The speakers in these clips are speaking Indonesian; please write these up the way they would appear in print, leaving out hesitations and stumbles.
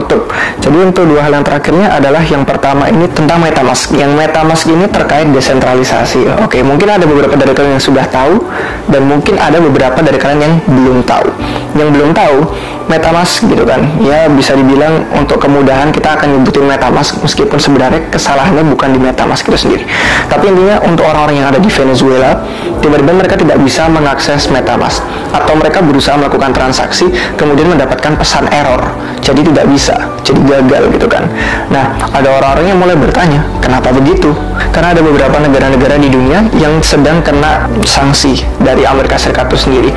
tutup. Jadi untuk dua hal yang terakhirnya adalah yang pertama ini tentang MetaMask. Yang MetaMask ini terkait desentralisasi. Oke, mungkin ada beberapa dari kalian yang sudah tahu dan mungkin ada beberapa dari kalian yang belum tahu. Yang belum tahu MetaMask gitu kan, ya bisa dibilang untuk kemudahan kita akan nyebutin MetaMask meskipun sebenarnya kesalahannya bukan di MetaMask itu sendiri. Tapi intinya untuk orang-orang yang ada di Venezuela, tiba-tiba mereka tidak bisa mengakses MetaMask atau mereka berusaha melakukan transaksi kemudian mendapatkan pesan error, jadi tidak bisa, jadi gagal gitu kan. Nah, ada orang-orang yang mulai bertanya, kenapa begitu? Karena ada beberapa negara-negara di dunia yang sedang kena sanksi dari Amerika Serikat itu sendiri.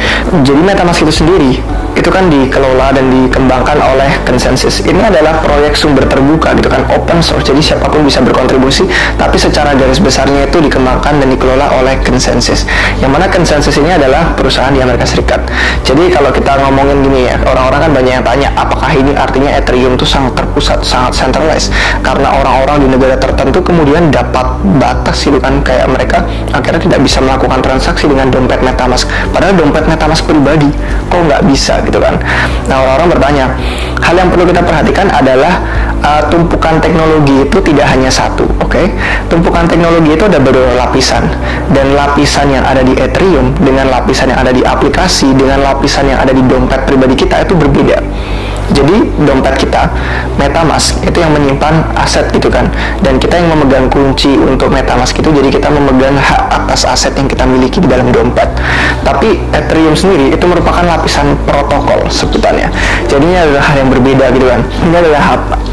Jadi MetaMask itu sendiri itu kan dikelola dan dikembangkan oleh Consensus. Ini adalah proyek sumber terbuka gitu kan, open source, jadi siapapun bisa berkontribusi, tapi secara garis besarnya itu dikembangkan dan dikelola oleh Consensus, yang mana Consensus ini adalah perusahaan di Amerika Serikat. Jadi kalau kita ngomongin gini ya, orang-orang kan banyak yang tanya apakah ini artinya Ethereum itu sangat terpusat, sangat centralized, karena orang-orang di negara tertentu kemudian dapat batas gitu kan, kayak mereka akhirnya tidak bisa melakukan transaksi dengan dompet MetaMask, padahal dompet MetaMask pribadi kok nggak bisa gitu kan. Nah, orang-orang bertanya, hal yang perlu kita perhatikan adalah tumpukan teknologi itu tidak hanya satu, oke? Tumpukan teknologi itu ada beberapa lapisan, dan lapisan yang ada di Ethereum dengan lapisan yang ada di aplikasi dengan lapisan yang ada di dompet pribadi kita itu berbeda. Jadi dompet kita, MetaMask, itu yang menyimpan aset gitu kan, dan kita yang memegang kunci untuk MetaMask itu, jadi kita memegang hak atas aset yang kita miliki di dalam dompet. Tapi Ethereum sendiri itu merupakan lapisan protokol sebutannya, jadi ini adalah hal yang berbeda gitu kan. Ini adalah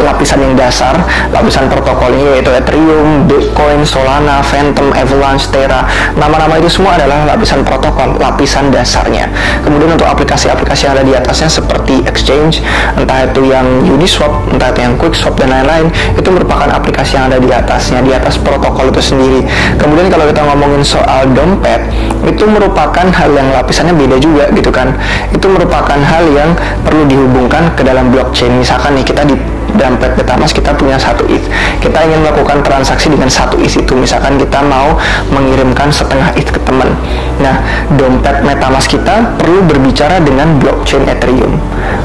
lapisan yang dasar, lapisan protokolnya yaitu Ethereum, Bitcoin, Solana, Phantom, Avalanche, Terra, nama-nama itu semua adalah lapisan protokol, lapisan dasarnya. Kemudian untuk aplikasi-aplikasi yang ada di atasnya seperti exchange, entah itu yang Uniswap, entah itu yang QuickSwap dan lain-lain, itu merupakan aplikasi yang ada di atasnya, di atas protokol itu sendiri. Kemudian kalau kita ngomongin soal dompet, itu merupakan hal yang lapisannya beda juga gitu kan. Itu merupakan hal yang perlu dihubungkan ke dalam blockchain. Misalkan nih, kita di dompet MetaMask kita punya 1 ETH, kita ingin melakukan transaksi dengan 1 ETH itu, misalkan kita mau mengirimkan setengah ETH ke teman. Nah, dompet MetaMask kita perlu berbicara dengan blockchain Ethereum.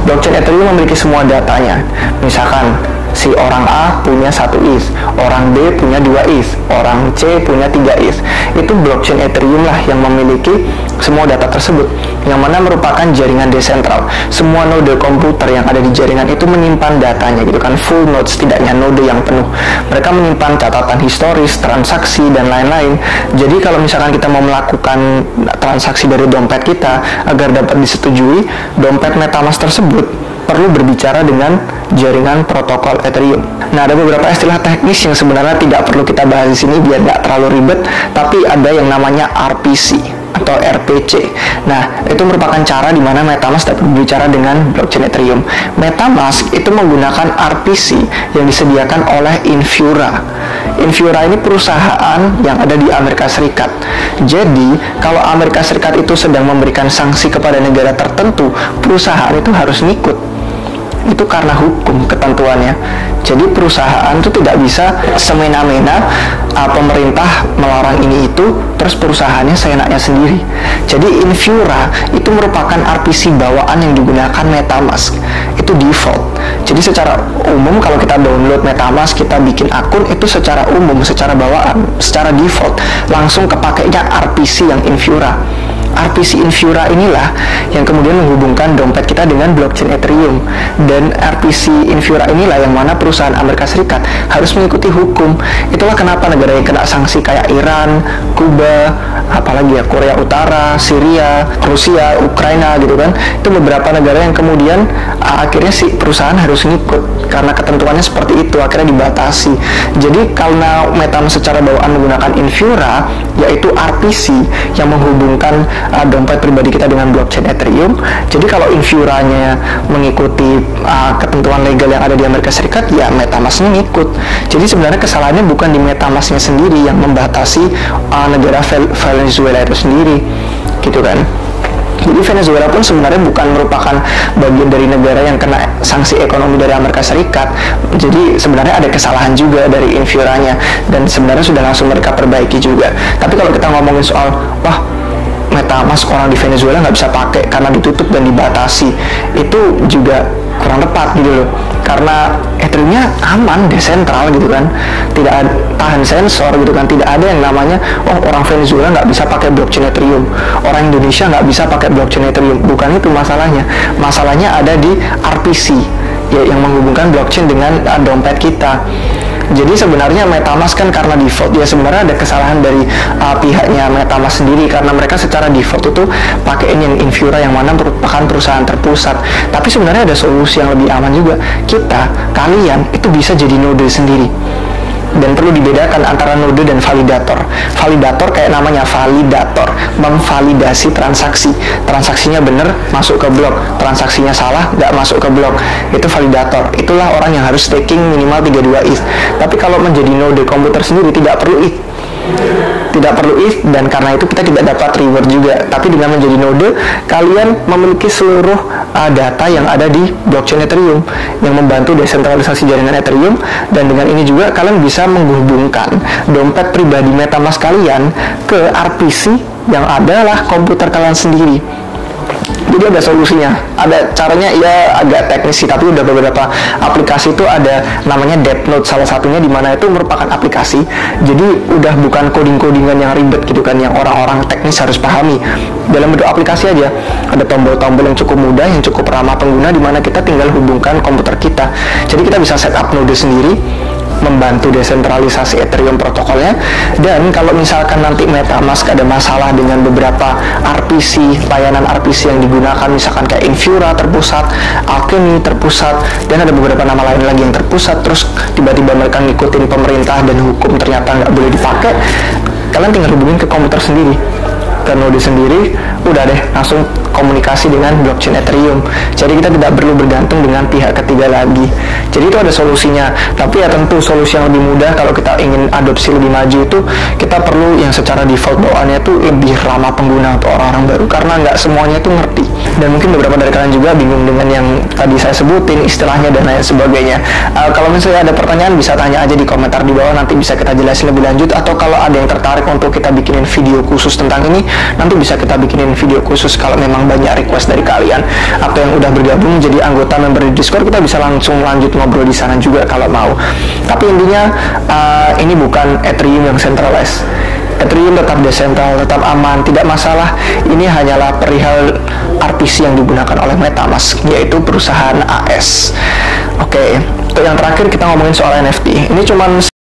Blockchain Ethereum memiliki semua datanya. Misalkan si orang A punya 1 ETH, orang B punya 2 ETH, orang C punya 3 ETH. Itu blockchain Ethereum lah yang memiliki semua data tersebut, yang mana merupakan jaringan desentral. Semua node komputer yang ada di jaringan itu menyimpan datanya gitu kan, full node, setidaknya node yang penuh. Mereka menyimpan catatan historis, transaksi, dan lain-lain. Jadi kalau misalkan kita mau melakukan transaksi dari dompet kita agar dapat disetujui, dompet MetaMask tersebut perlu berbicara dengan jaringan protokol Ethereum. Nah, ada beberapa istilah teknis yang sebenarnya tidak perlu kita bahas di sini biar nggak terlalu ribet, tapi ada yang namanya RPC atau RPC. Nah, itu merupakan cara di mana MetaMask dapat berbicara dengan blockchain Ethereum. MetaMask itu menggunakan RPC yang disediakan oleh Infura. Infura ini perusahaan yang ada di Amerika Serikat. Jadi, kalau Amerika Serikat itu sedang memberikan sanksi kepada negara tertentu, perusahaan itu harus ngikut. Itu karena hukum ketentuannya. Jadi perusahaan itu tidak bisa semena-mena pemerintah melarang ini itu, terus perusahaannya seenaknya sendiri. Jadi Infura itu merupakan RPC bawaan yang digunakan MetaMask. Itu default. Jadi secara umum kalau kita download MetaMask, kita bikin akun, itu secara umum, secara bawaan, secara default langsung kepakainya RPC yang Infura. RPC Infura inilah yang kemudian menghubungkan dompet kita dengan blockchain Ethereum, dan RPC Infura inilah yang mana perusahaan Amerika Serikat harus mengikuti hukum. Itulah kenapa negara yang kena sanksi kayak Iran, Kuba, apalagi ya, Korea Utara, Syria, Rusia, Ukraina gitu kan, itu beberapa negara yang kemudian akhirnya si perusahaan harus ngikut karena ketentuannya seperti itu, akhirnya dibatasi. Jadi karena MetaMask secara bawaan menggunakan Infura, yaitu RPC yang menghubungkan dompet pribadi kita dengan blockchain Ethereum. Jadi kalau Infuranya mengikuti ketentuan legal yang ada di Amerika Serikat, ya MetaMask-nya ngikut. Jadi sebenarnya kesalahannya bukan di MetaMask-nya sendiri yang membatasi negara Venezuela itu sendiri, gitu kan. Jadi Venezuela pun sebenarnya bukan merupakan bagian dari negara yang kena sanksi ekonomi dari Amerika Serikat. Jadi sebenarnya ada kesalahan juga dari Infuranya, dan sebenarnya sudah langsung mereka perbaiki juga. Tapi kalau kita ngomongin soal, wah, MetaMask orang di Venezuela nggak bisa pakai karena ditutup dan dibatasi, itu juga kurang tepat gitu loh, karena Ethereum-nya aman, desentral gitu kan, tidak tahan sensor gitu kan, tidak ada yang namanya orang Venezuela nggak bisa pakai blockchain Ethereum, orang Indonesia nggak bisa pakai blockchain Ethereum. Bukan itu masalahnya. Masalahnya ada di RPC, ya, yang menghubungkan blockchain dengan dompet kita. Jadi sebenarnya MetaMask kan karena default, ya sebenarnya ada kesalahan dari pihaknya MetaMask sendiri, karena mereka secara default itu pakai ini yang Infura, yang mana merupakan perusahaan terpusat. Tapi sebenarnya ada solusi yang lebih aman juga. Kalian itu bisa jadi node sendiri. Dan perlu dibedakan antara node dan validator. Validator kayak namanya, validator, memvalidasi transaksi. Transaksinya benar, masuk ke blok. Transaksinya salah, nggak masuk ke blok. Itu validator. Itulah orang yang harus staking minimal 32 ETH. Tapi kalau menjadi node komputer sendiri tidak perlu ETH. Tidak perlu ETH, dan karena itu kita tidak dapat reward juga. Tapi dengan menjadi node, kalian memiliki seluruh data yang ada di blockchain Ethereum, yang membantu desentralisasi jaringan Ethereum. Dan dengan ini juga kalian bisa menghubungkan dompet pribadi MetaMask kalian ke RPC yang adalah komputer kalian sendiri. Jadi ada solusinya, ada caranya, ya agak teknis sih, tapi udah beberapa aplikasi itu ada namanya DeepNote salah satunya, di mana itu merupakan aplikasi. Jadi udah bukan coding-codingan yang ribet gitu kan, yang orang-orang teknis harus pahami. Dalam bentuk aplikasi aja, ada tombol-tombol yang cukup mudah, yang cukup ramah pengguna, di mana kita tinggal hubungkan komputer kita. Jadi kita bisa setup node sendiri, membantu desentralisasi Ethereum protokolnya. Dan kalau misalkan nanti MetaMask ada masalah dengan beberapa RPC, layanan RPC yang digunakan, misalkan kayak Infura terpusat, Alchemy terpusat, dan ada beberapa nama lain lagi yang terpusat, terus tiba-tiba mereka ngikutin pemerintah dan hukum ternyata nggak boleh dipakai, kalian tinggal hubungin ke komputer sendiri, ke node sendiri, udah deh langsung komunikasi dengan blockchain Ethereum. Jadi kita tidak perlu bergantung dengan pihak ketiga lagi. Jadi itu ada solusinya. Tapi ya tentu solusi yang lebih mudah kalau kita ingin adopsi lebih maju itu, kita perlu yang secara default bawaannya itu lebih ramah pengguna untuk orang-orang baru, karena nggak semuanya itu ngerti. Dan mungkin beberapa dari kalian juga bingung dengan yang tadi saya sebutin istilahnya dan lain sebagainya. Kalau misalnya ada pertanyaan bisa tanya aja di komentar di bawah, nanti bisa kita jelasin lebih lanjut. Atau kalau ada yang tertarik untuk kita bikinin video khusus tentang ini, nanti bisa kita bikinin video khusus kalau memang banyak request dari kalian, atau yang udah bergabung jadi anggota member di Discord, kita bisa langsung lanjut ngobrol di sana juga kalau mau. Tapi intinya ini bukan Ethereum yang centralized. Ethereum tetap desentral, tetap aman, tidak masalah. Ini hanyalah perihal RPC yang digunakan oleh MetaMask, yaitu perusahaan AS. Oke, untuk yang terakhir kita ngomongin soal NFT. Ini cuman